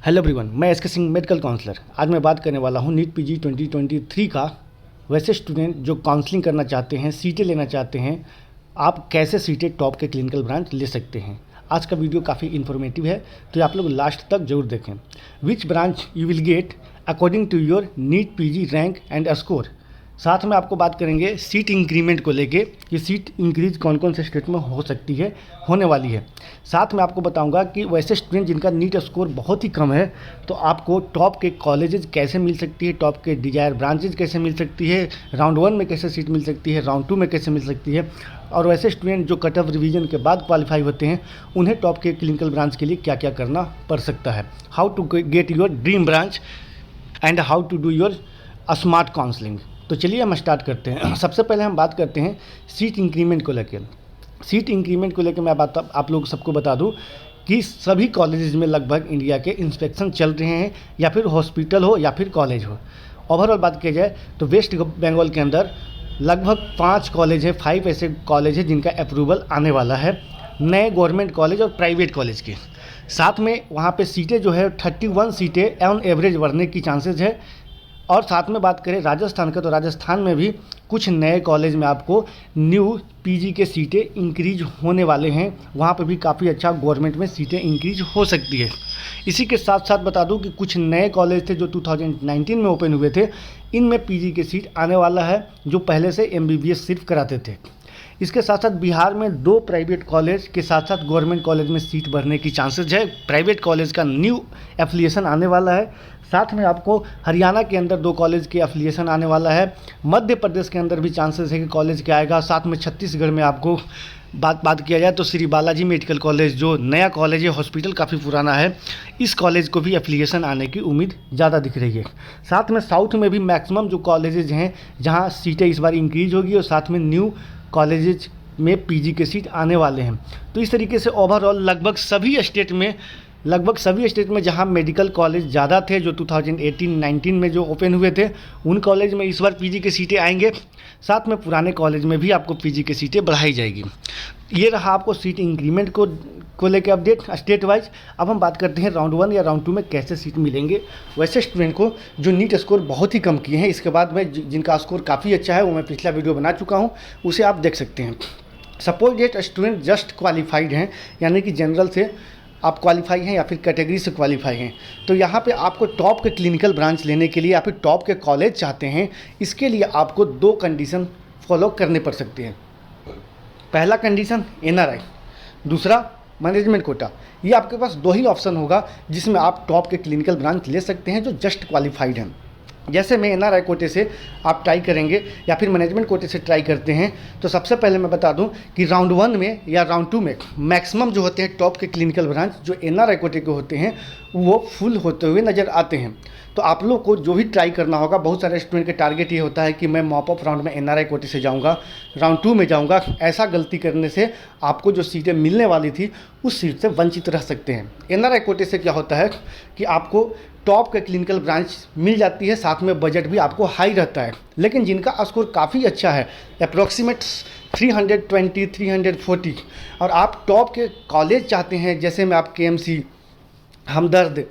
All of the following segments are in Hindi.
हेलो एवरीवन, मैं एस के सिंह मेडिकल काउंसलर। आज मैं बात करने वाला हूँ नीट पीजी 2023 का। वैसे स्टूडेंट जो काउंसलिंग करना चाहते हैं, सीटें लेना चाहते हैं, आप कैसे सीटें टॉप के क्लिनिकल ब्रांच ले सकते हैं। आज का वीडियो काफ़ी इन्फॉर्मेटिव है, तो आप लोग लास्ट तक जरूर देखें। Which branch you will get according to your NEET PG rank and score. साथ में आपको बात करेंगे सीट इंक्रीमेंट को लेके कि सीट इंक्रीज कौन कौन से स्टेट में हो सकती है, होने वाली है। साथ में आपको बताऊंगा कि वैसे स्टूडेंट जिनका नीट स्कोर बहुत ही कम है, तो आपको टॉप के कॉलेजेस कैसे मिल सकती है, टॉप के डिजायर ब्रांचेज कैसे मिल सकती है, राउंड 1 में कैसे सीट मिल सकती है, राउंड 2 में कैसे मिल सकती है, और वैसे स्टूडेंट जो कट ऑफ रिवीजन के बाद क्वालिफाई होते हैं, उन्हें टॉप के क्लिनिकल ब्रांच के लिए क्या क्या करना पड़ सकता है। How to get your dream branch and how to do your smart counselling. तो चलिए हम स्टार्ट करते हैं। सबसे पहले हम बात करते हैं सीट इंक्रीमेंट को लेकर। सीट इंक्रीमेंट को लेकर मैं आप लोग सबको बता दूं कि सभी कॉलेजेस में लगभग इंडिया के इंस्पेक्शन चल रहे हैं, या फिर हॉस्पिटल हो या फिर कॉलेज हो। ओवरऑल बात की जाए तो वेस्ट बंगाल के अंदर लगभग 5 कॉलेज है, 5 ऐसे कॉलेज है जिनका अप्रूवल आने वाला है, नए गवर्नमेंट कॉलेज और प्राइवेट कॉलेज के। साथ में वहाँ पर सीटें जो है 31 सीटें ऑन एवरेज बढ़ने की चांसेज है। और साथ में बात करें राजस्थान का, तो राजस्थान में भी कुछ नए कॉलेज में आपको न्यू पीजी के सीटें इंक्रीज होने वाले हैं। वहाँ पे भी काफ़ी अच्छा गवर्नमेंट में सीटें इंक्रीज हो सकती है। इसी के साथ साथ बता दूं कि कुछ नए कॉलेज थे जो 2019 में ओपन हुए थे, इनमें पीजी के सीट आने वाला है, जो पहले से एमबीबीएस सिर्फ कराते थे। इसके साथ साथ बिहार में 2 प्राइवेट कॉलेज के साथ साथ गवर्नमेंट कॉलेज में सीट भरने की चांसेस है। प्राइवेट कॉलेज का न्यू एफिलिएशन आने वाला है। साथ में आपको हरियाणा के अंदर 2 कॉलेज के एफिलिएशन आने वाला है। मध्य प्रदेश के अंदर भी चांसेस है कि कॉलेज के आएगा। साथ में छत्तीसगढ़ में आपको बात किया जाए तो श्री बालाजी मेडिकल कॉलेज जो नया कॉलेज है, हॉस्पिटल काफ़ी पुराना है, इस कॉलेज को भी एफिलिएशन आने की उम्मीद ज़्यादा दिख रही है। साथ में साउथ में भी मैक्सिमम जो कॉलेजेज हैं जहाँ सीटें इस बार इंक्रीज होगी, और साथ में न्यू कॉलेजेज में पीजी के सीट आने वाले हैं। तो इस तरीके से ओवरऑल लगभग सभी स्टेट में जहां मेडिकल कॉलेज ज़्यादा थे, जो 2018-19 में जो ओपन हुए थे, उन कॉलेज में इस बार पीजी के सीटें आएंगे। साथ में पुराने कॉलेज में भी आपको पीजी के सीटें बढ़ाई जाएगी। ये रहा आपको सीट इंक्रीमेंट को लेकर अपडेट स्टेट वाइज। अब हम बात करते हैं राउंड 1 या राउंड 2 में कैसे सीट मिलेंगे वैसे स्टूडेंट को जो नीट स्कोर बहुत ही कम किए हैं। इसके बाद में जिनका स्कोर काफ़ी अच्छा है, वो मैं पिछला वीडियो बना चुका हूँ, उसे आप देख सकते हैं। Suppose date student just qualified हैं, यानी कि जनरल से आप क्वालिफाई हैं या फिर कैटेगरी से क्वालिफाई हैं, तो यहाँ पे आपको टॉप के क्लिनिकल ब्रांच लेने के लिए या फिर टॉप के कॉलेज चाहते हैं, इसके लिए आपको 2 कंडीशन फॉलो करने पड़ सकते हैं। पहला कंडीशन एनआरआई, दूसरा मैनेजमेंट कोटा। ये आपके पास 2 ही ऑप्शन होगा जिसमें आप टॉप के क्लिनिकल ब्रांच ले सकते हैं जो जस्ट क्वालिफाइड हैं। जैसे मैं एनआरआई कोटे से आप ट्राई करेंगे या फिर मैनेजमेंट कोटे से ट्राई करते हैं, तो सबसे पहले मैं बता दूं कि राउंड 1 में या राउंड 2 में मैक्सिमम जो होते हैं टॉप के क्लिनिकल ब्रांच जो एनआरआई कोटे के होते हैं, वो फुल होते हुए नज़र आते हैं। तो आप लोग को जो भी ट्राई करना होगा, बहुत सारे स्टूडेंट के टारगेट ये होता है कि मैं मॉप अप राउंड में एनआरआई कोटे से जाऊंगा, राउंड 2 में जाऊंगा। ऐसा गलती करने से आपको जो सीटें मिलने वाली थी उस सीट से वंचित रह सकते हैं। एनआरआई कोटे से क्या होता है कि आपको टॉप के क्लिनिकल ब्रांच मिल जाती है, साथ में बजट भी आपको हाई रहता है। लेकिन जिनका स्कोर काफ़ी अच्छा है, अप्रॉक्सीमेट 320, 340, और आप टॉप के कॉलेज चाहते हैं, जैसे में आप केएमसी, हमदर्द,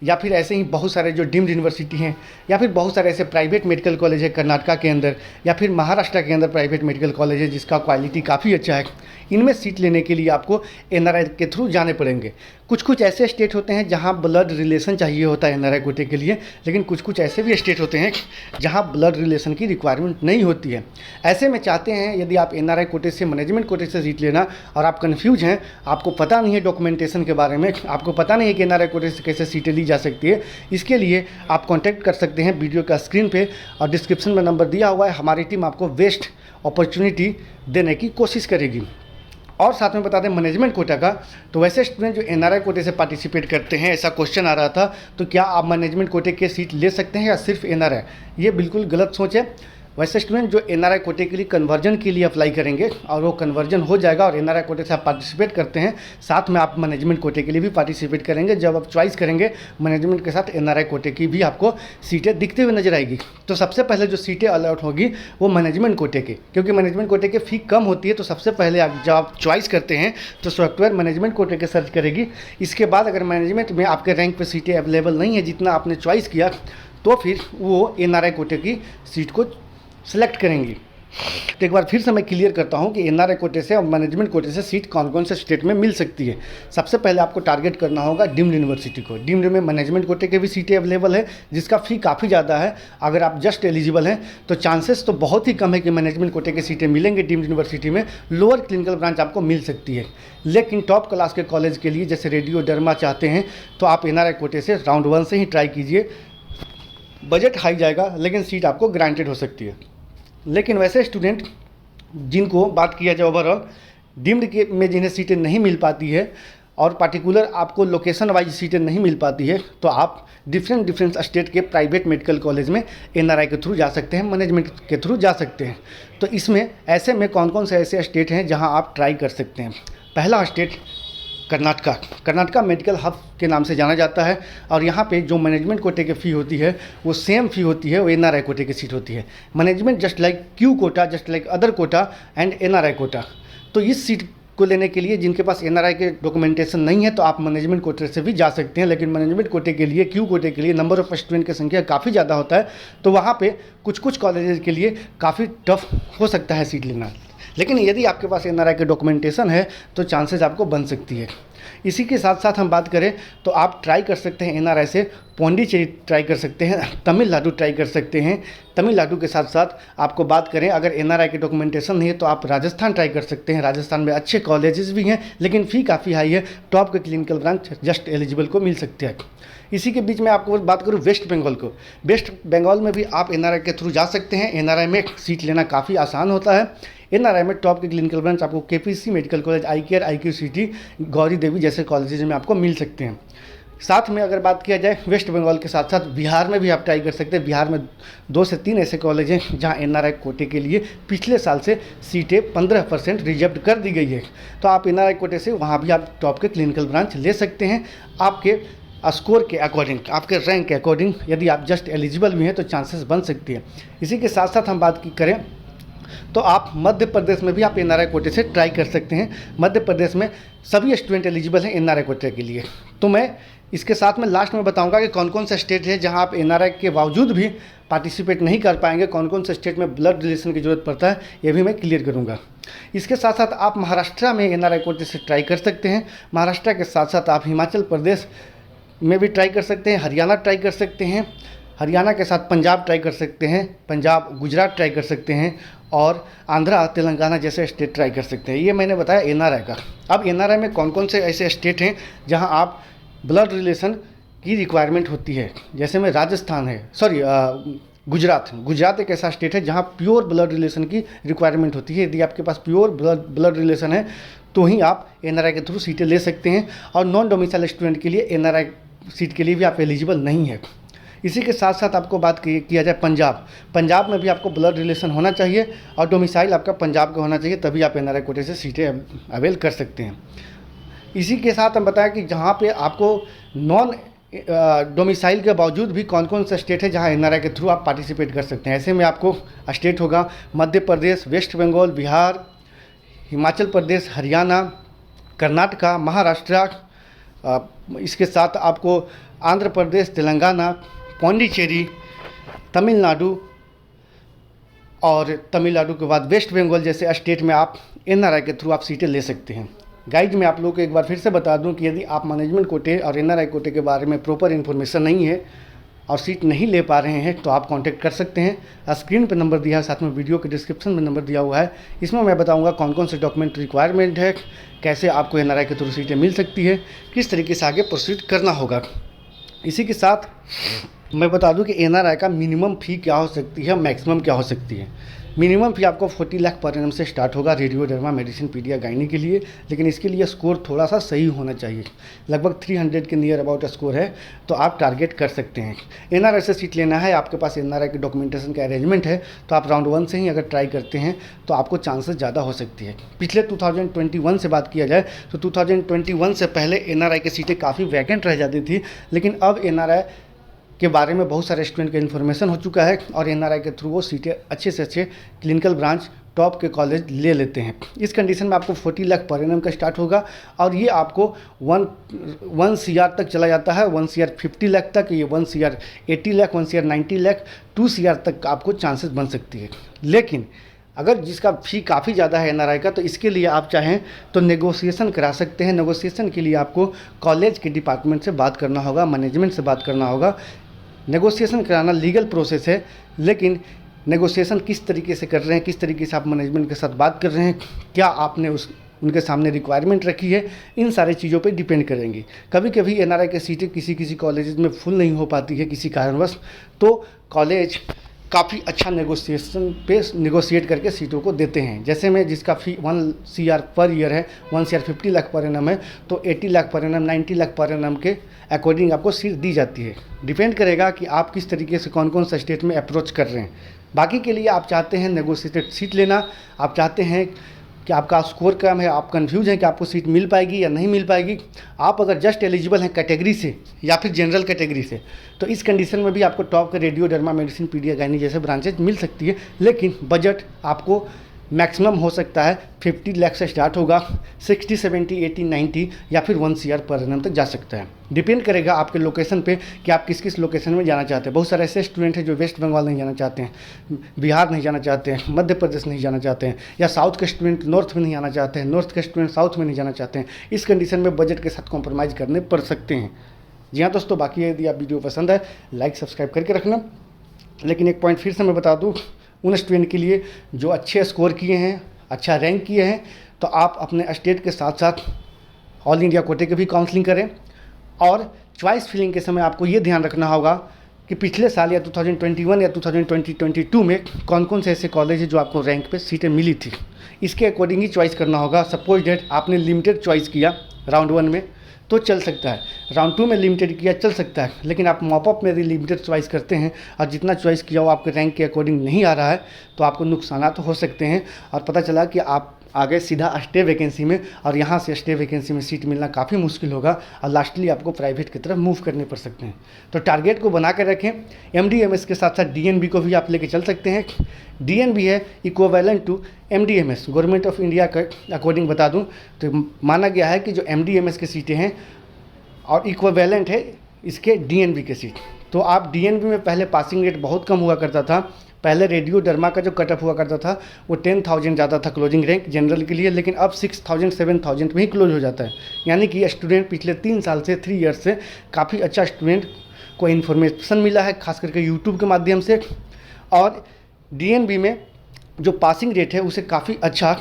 या फिर ऐसे ही बहुत सारे जो डीम्ड यूनिवर्सिटी हैं, या फिर बहुत सारे ऐसे प्राइवेट मेडिकल कॉलेज है कर्नाटका के अंदर, या फिर महाराष्ट्र के अंदर प्राइवेट मेडिकल कॉलेज है जिसका क्वालिटी काफ़ी अच्छा है, इनमें सीट लेने के लिए आपको एनआरआई के थ्रू जाने पड़ेंगे। कुछ ऐसे स्टेट होते हैं जहां ब्लड रिलेशन चाहिए होता है एनआरआई कोटे के लिए, लेकिन कुछ ऐसे भी स्टेट होते हैं जहां ब्लड रिलेशन की रिक्वायरमेंट नहीं होती है। ऐसे में चाहते हैं यदि आप एनआरआई कोटे से, मैनेजमेंट कोटे से सीट लेना, और आप कन्फ्यूज हैं, आपको पता नहीं है डॉक्यूमेंटेशन के बारे में, आपको पता नहीं है कि एनआरआई कोटे से कैसे सीटें ली जा सकती है, इसके लिए आप कॉन्टैक्ट कर सकते हैं वीडियो का स्क्रीन पे और डिस्क्रिप्शन में नंबर दिया हुआ है। हमारी टीम आपको बेस्ट अपॉर्चुनिटी देने की कोशिश करेगी। और साथ में बता दें मैनेजमेंट कोटा का, तो वैसे स्टूडेंट जो एनआरआई कोटे से पार्टिसिपेट करते हैं, ऐसा क्वेश्चन आ रहा था, तो क्या आप मैनेजमेंट कोटे के सीट ले सकते हैं या सिर्फ एनआरआई? ये बिल्कुल गलत सोच है। वैसे स्टूडेंट जो एनआरआई कोटे के लिए कन्वर्जन के लिए अप्लाई करेंगे और वो कन्वर्जन हो जाएगा और एनआरआई कोटे से आप पार्टिसिपेट करते हैं, साथ में आप मैनेजमेंट कोटे के लिए भी पार्टिसिपेट करेंगे। जब आप चॉइस करेंगे मैनेजमेंट के साथ एनआरआई कोटे की भी आपको सीटें दिखते हुए नजर आएगी। तो सबसे पहले जो सीटें अलॉट होगी वो मैनेजमेंट कोटे की, क्योंकि मैनेजमेंट कोटे की फ़ी कम होती है। तो सबसे पहले आप जब आप चॉइस करते हैं तो सॉफ्टवेयर मैनेजमेंट कोटे के सर्च करेगी। इसके बाद अगर मैनेजमेंट में आपके रैंक पे सीटें अवेलेबल नहीं है जितना आपने चॉइस किया, तो फिर वो एनआरआई कोटे की सीट को सिलेक्ट करेंगी। तो एक बार फिर से मैं क्लियर करता हूं कि एनआरआई कोटे से और मैनेजमेंट कोटे से सीट कौन कौन से स्टेट में मिल सकती है। सबसे पहले आपको टारगेट करना होगा डीम्ड यूनिवर्सिटी को। डीम्ड में मैनेजमेंट कोटे के भी सीटें अवेलेबल है, जिसका फ़ी काफ़ी ज़्यादा है। अगर आप जस्ट एलिजिबल हैं तो चांसेस तो बहुत ही कम है कि मैनेजमेंट कोटे की सीटें मिलेंगे डीम्ड यूनिवर्सिटी में। लोअर क्लिनिकल ब्रांच आपको मिल सकती है, लेकिन टॉप क्लास के कॉलेज के लिए जैसे रेडियो डर्मा चाहते हैं तो आप एनआरआई कोटे से राउंड 1 से ही ट्राई कीजिए। बजट हाई जाएगा लेकिन सीट आपको ग्रांटेड हो सकती है। लेकिन वैसे स्टूडेंट जिनको बात किया जाए ओवरऑल डीम्ड के में जिन्हें सीटें नहीं मिल पाती है और पार्टिकुलर आपको लोकेशन वाइज सीटें नहीं मिल पाती है, तो आप डिफरेंट स्टेट के प्राइवेट मेडिकल कॉलेज में एनआरआई के थ्रू जा सकते हैं, मैनेजमेंट के थ्रू जा सकते हैं। तो इसमें ऐसे में कौन कौन से ऐसे स्टेट हैं जहां आप ट्राई कर सकते हैं। पहला स्टेट कर्नाटका मेडिकल हब के नाम से जाना जाता है और यहाँ पे जो मैनेजमेंट कोटे की फ़ी होती है वो सेम फ़ी होती है, वो एनआरआई कोटे की सीट होती है। Management just like Q quota, just like other quota and NRI quota. तो इस सीट को लेने के लिए जिनके पास एनआरआई के डॉक्यूमेंटेशन नहीं है तो आप मैनेजमेंट कोटे से भी जा सकते हैं, लेकिन मैनेजमेंट कोटे के लिए, क्यू कोटे के लिए नंबर ऑफ स्टूडेंट की संख्या काफ़ी ज़्यादा होता है, तो वहाँ पे कुछ कॉलेजेस के लिए काफ़ी टफ हो सकता है सीट लेना। लेकिन यदि आपके पास एनआरआई के डॉक्यूमेंटेशन है तो चांसेस आपको बन सकती है। इसी के साथ साथ हम बात करें तो आप ट्राई कर सकते हैं एनआरआई से पौंडीचेरी ट्राई कर सकते हैं, तमिलनाडु ट्राई कर सकते हैं। तमिलनाडु के साथ साथ आपको बात करें अगर एनआरआई के डॉक्यूमेंटेशन नहीं है तो आप राजस्थान ट्राई कर सकते हैं। राजस्थान में अच्छे कॉलेजेस भी हैं लेकिन फ़ी काफ़ी हाई है। टॉप के क्लिनिकल ब्रांच जस्ट एलिजिबल को मिल सकते हैं। इसी के बीच में आपको बात करूँ वेस्ट बंगाल को। वेस्ट बंगाल में भी आप एनआरआई के थ्रू जा सकते हैं। एनआरआई में सीट लेना काफ़ी आसान होता है। एनआरआई में टॉप के क्लिनिकल ब्रांच आपको केपीसी मेडिकल कॉलेज, आई केयर, IQCT, गौरी देवी जैसे कॉलेजेज में आपको मिल सकते हैं। साथ में अगर बात किया जाए वेस्ट बंगाल के साथ साथ बिहार में भी आप ट्राई कर सकते हैं। बिहार में 2 से 3 ऐसे कॉलेज हैं जहां एनआरआई कोटे के लिए पिछले साल से सीटें 15% रिजर्व कर दी गई है। तो आप एनआरआई कोटे से वहां भी आप टॉप के क्लिनिकल ब्रांच ले सकते हैं। आपके स्कोर के अकॉर्डिंग, आपके रैंक के अकॉर्डिंग यदि आप जस्ट एलिजिबल भी हैं तो चांसेस बन सकती है। इसी के साथ साथ हम बात करें तो आप मध्य प्रदेश में भी आप एनआरआई कोटे से ट्राई कर सकते हैं। मध्य प्रदेश में सभी स्टूडेंट एलिजिबल हैं एनआरआई कोटे के लिए। तो मैं इसके साथ में लास्ट में बताऊंगा कि कौन कौन से स्टेट है जहां आप एनआरआई के बावजूद भी पार्टिसिपेट नहीं कर पाएंगे, कौन कौन से स्टेट में ब्लड रिलेशन की ज़रूरत पड़ता है, ये भी मैं क्लियर करूँगा। इसके साथ साथ आप महाराष्ट्र में एनआरआई कोटे से ट्राई कर सकते हैं। महाराष्ट्र के साथ साथ आप हिमाचल प्रदेश में भी ट्राई कर सकते हैं, हरियाणा ट्राई कर सकते हैं, हरियाणा के साथ पंजाब ट्राई कर सकते हैं, पंजाब गुजरात ट्राई कर सकते हैं और आंध्रा तेलंगाना जैसे स्टेट ट्राई कर सकते हैं। ये मैंने बताया एनआरआई का। अब एनआरआई में कौन कौन से ऐसे स्टेट हैं जहां आप ब्लड रिलेशन की रिक्वायरमेंट होती है, जैसे में राजस्थान है, गुजरात एक ऐसा स्टेट है जहां प्योर ब्लड रिलेशन की रिक्वायरमेंट होती है। यदि आपके पास प्योर ब्लड रिलेशन है तो ही आप एनआरआई के थ्रू सीटें ले सकते हैं और नॉन डोमिसाइल स्टूडेंट के लिए एनआरआई सीट के लिए भी आप एलिजिबल नहीं है। इसी के साथ साथ आपको बात किया जाए पंजाब में भी आपको ब्लड रिलेशन होना चाहिए और डोमिसाइल आपका पंजाब का होना चाहिए, तभी आप एनआरआई कोटे से सीटें अवेल कर सकते हैं। इसी के साथ हम बताएं कि जहाँ पे आपको नॉन डोमिसाइल के बावजूद भी कौन कौन सा स्टेट है जहाँ एनआरआई के थ्रू आप पार्टिसिपेट कर सकते हैं। ऐसे में आपको स्टेट होगा मध्य प्रदेश, वेस्ट बंगाल, बिहार, हिमाचल प्रदेश, हरियाणा, कर्नाटका, महाराष्ट्र, इसके साथ आपको आंध्र प्रदेश, तेलंगाना, पौंडीचेरी, तमिलनाडु और तमिलनाडु के बाद वेस्ट बंगाल जैसे स्टेट में आप एनआरआई के थ्रू आप सीटें ले सकते हैं। गाइड मैं आप लोगों को एक बार फिर से बता दूं कि यदि आप मैनेजमेंट कोटे और एनआरआई कोटे के बारे में प्रॉपर इन्फॉर्मेशन नहीं है और सीट नहीं ले पा रहे हैं तो आप कांटेक्ट कर सकते हैं। स्क्रीन पर नंबर दिया है, साथ में वीडियो के डिस्क्रिप्शन में नंबर दिया हुआ है। इसमें मैं बताऊंगा कौन कौन से डॉक्यूमेंट रिक्वायरमेंट है, कैसे आपको एनआरआई के थ्रू सीटें मिल सकती है, किस तरीके से आगे प्रोसीड करना होगा। इसी के साथ मैं बता दूं कि एनआरआई का मिनिमम फ़ी क्या हो सकती है, मैक्सिमम क्या हो सकती है। मिनिमम फी आपको 40 लाख पर एनम से स्टार्ट होगा रेडियो डर्मा मेडिसिन पीडिया गायनी के लिए, लेकिन इसके लिए स्कोर थोड़ा सा सही होना चाहिए। लगभग 300 के नियर अबाउट स्कोर है, तो आप टारगेट कर सकते हैं। एनआरआई से सीट लेना है, आपके पास एनआरआई की डॉक्यूमेंटेशन का अरेंजमेंट है, तो आप राउंड 1 से ही अगर ट्राई करते हैं तो आपको चांसेस ज़्यादा हो सकती है। पिछले 2021 से बात किया जाए तो 2021 से पहले एनआरआई की सीटें काफ़ी वैकेंट रह जाती थी, लेकिन अब एनआरआई के बारे में बहुत सारे स्टूडेंट का इन्फॉर्मेशन हो चुका है और एनआरआई के थ्रू वो सीटें अच्छे से अच्छे क्लिनिकल ब्रांच टॉप के कॉलेज ले लेते हैं। इस कंडीशन में आपको 40 लाख पर एनम का स्टार्ट होगा और ये आपको 1 CR तक चला जाता है, 1 CR 50 लाख तक, ये 1 CR 80 lakh, 1 CR 90 lakh, 2 CR तक आपको चांसेस बन सकती है। लेकिन अगर जिसका फ़ी काफ़ी ज़्यादा है एनआरआई का, तो इसके लिए आप चाहें तो नेगोशिएशन करा सकते हैं। नेगोशिएशन के लिए आपको कॉलेज के डिपार्टमेंट से बात करना होगा, मैनेजमेंट से बात करना होगा। नेगोशिएशन कराना लीगल प्रोसेस है, लेकिन नेगोशिएशन किस तरीके से कर रहे हैं, किस तरीके से आप मैनेजमेंट के साथ बात कर रहे हैं, क्या आपने उनके सामने रिक्वायरमेंट रखी है, इन सारी चीज़ों पे डिपेंड करेंगी। कभी कभी एनआरआई की सीटें किसी कॉलेजेस में फुल नहीं हो पाती है किसी कारणवश, तो कॉलेज काफ़ी अच्छा नेगोशिएशन पे नेगोशिएट करके सीटों को देते हैं। जैसे में जिसका फ़ी 1 CR पर ईयर है, 1 CR 50 लाख पर एनम है, तो 80 lakh per annum, 90 lakh per annum के अकॉर्डिंग आपको सीट दी जाती है। डिपेंड करेगा कि आप किस तरीके से कौन कौन सा स्टेट में अप्रोच कर रहे हैं। बाकी के लिए आप चाहते हैं नेगोशिएटेड सीट लेना, आप चाहते हैं कि आपका स्कोर कम है, आप कंफ्यूज हैं कि आपको सीट मिल पाएगी या नहीं मिल पाएगी, आप अगर जस्ट एलिजिबल हैं कैटेगरी से या फिर जनरल कैटेगरी से, तो इस कंडीशन में भी आपको टॉप के रेडियो डर्मा मेडिसिन पीडिया गायनी जैसे ब्रांचेज मिल सकती है। लेकिन बजट आपको मैक्सिमम हो सकता है 50 लाख से स्टार्ट होगा, 60, 70, 80, 90 या फिर 1 CR पर एनम तक जा सकता है। डिपेंड करेगा आपके लोकेशन पे कि आप किस किस लोकेशन में जाना चाहते हैं। बहुत सारे ऐसे स्टूडेंट हैं जो वेस्ट बंगाल नहीं जाना चाहते हैं, बिहार नहीं जाना चाहते हैं, मध्य प्रदेश नहीं जाना चाहते हैं, या साउथ के स्टूडेंट नॉर्थ में नहीं आना चाहते हैं, नॉर्थ के स्टूडेंट साउथ में नहीं जाना चाहते हैं। इस कंडीशन में बजट के साथ कॉम्प्रोमाइज़ करने पड़ सकते हैं। जी हाँ दोस्तों, बाकी यदि आप वीडियो पसंद है लाइक सब्सक्राइब करके रखना। लेकिन एक पॉइंट फिर से मैं बता दूँ उन स्टूडेंट के लिए जो अच्छे स्कोर किए हैं, अच्छा रैंक किए हैं, तो आप अपने स्टेट के साथ साथ ऑल इंडिया कोटे के भी काउंसलिंग करें। और चॉइस फिलिंग के समय आपको ये ध्यान रखना होगा कि पिछले साल या 2021 या 2022 में कौन कौन से ऐसे कॉलेज हैं जो आपको रैंक पे सीटें मिली थी, इसके अकॉर्डिंग ही चॉइस करना होगा। सपोज डेट आपने लिमिटेड चॉइस किया राउंड 1 में तो चल सकता है, राउंड 2 में लिमिटेड किया चल सकता है, लेकिन आप मॉपअप में यदि लिमिटेड चॉइस करते हैं और जितना चॉइस किया वो आपके रैंक के अकॉर्डिंग नहीं आ रहा है, तो आपको नुकसान तो हो सकते हैं। और पता चला कि आप आ गए सीधा स्टे वैकेंसी में, और यहाँ से स्टे वैकेंसी में सीट मिलना काफ़ी मुश्किल होगा और लास्टली आपको प्राइवेट की तरफ मूव करने पड़ सकते हैं। तो टारगेट को बना कर रखें। MDMS के साथ साथ DNB को भी आप लेके चल सकते हैं। DNB है equivalent to MDMS, government of India के अकॉर्डिंग बता दूं तो माना गया है कि जो MDMS की सीटें हैं और इक्विवेलेंट है इसके DNB के सीट। तो आप DNB में पहले पासिंग रेट बहुत कम हुआ करता था, पहले रेडियो डर्मा का जो कटअप हुआ करता था वो 10,000 जाता था क्लोजिंग रैंक जनरल के लिए, लेकिन अब 6,000 7,000 में ही क्लोज हो जाता है। यानी कि स्टूडेंट पिछले 3 साल से 3 ईयर्स से काफ़ी अच्छा स्टूडेंट को इन्फॉर्मेशन मिला है, खास करके यूट्यूब के माध्यम से। और DNB में जो पासिंग रेट है उसे काफ़ी अच्छा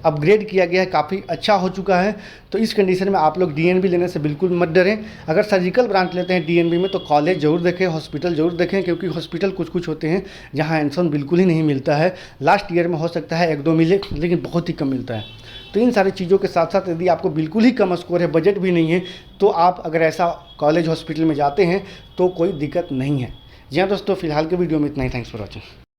अपग्रेड किया गया है, काफ़ी अच्छा हो चुका है। तो इस कंडीशन में आप लोग DNB लेने से बिल्कुल मत डरें। अगर सर्जिकल ब्रांच लेते हैं DNB में तो कॉलेज ज़रूर देखें, हॉस्पिटल ज़रूर देखें, क्योंकि हॉस्पिटल कुछ होते हैं जहां एंसन बिल्कुल ही नहीं मिलता है। लास्ट ईयर में हो सकता है 1-2 मिले, लेकिन बहुत ही कम मिलता है। तो इन सारी चीज़ों के साथ साथ यदि आपको बिल्कुल ही कम स्कोर है, बजट भी नहीं है, तो आप अगर ऐसा कॉलेज हॉस्पिटल में जाते हैं तो कोई दिक्कत नहीं है। जी हाँ दोस्तों, फिलहाल के वीडियो में इतना ही। Thanks for watching.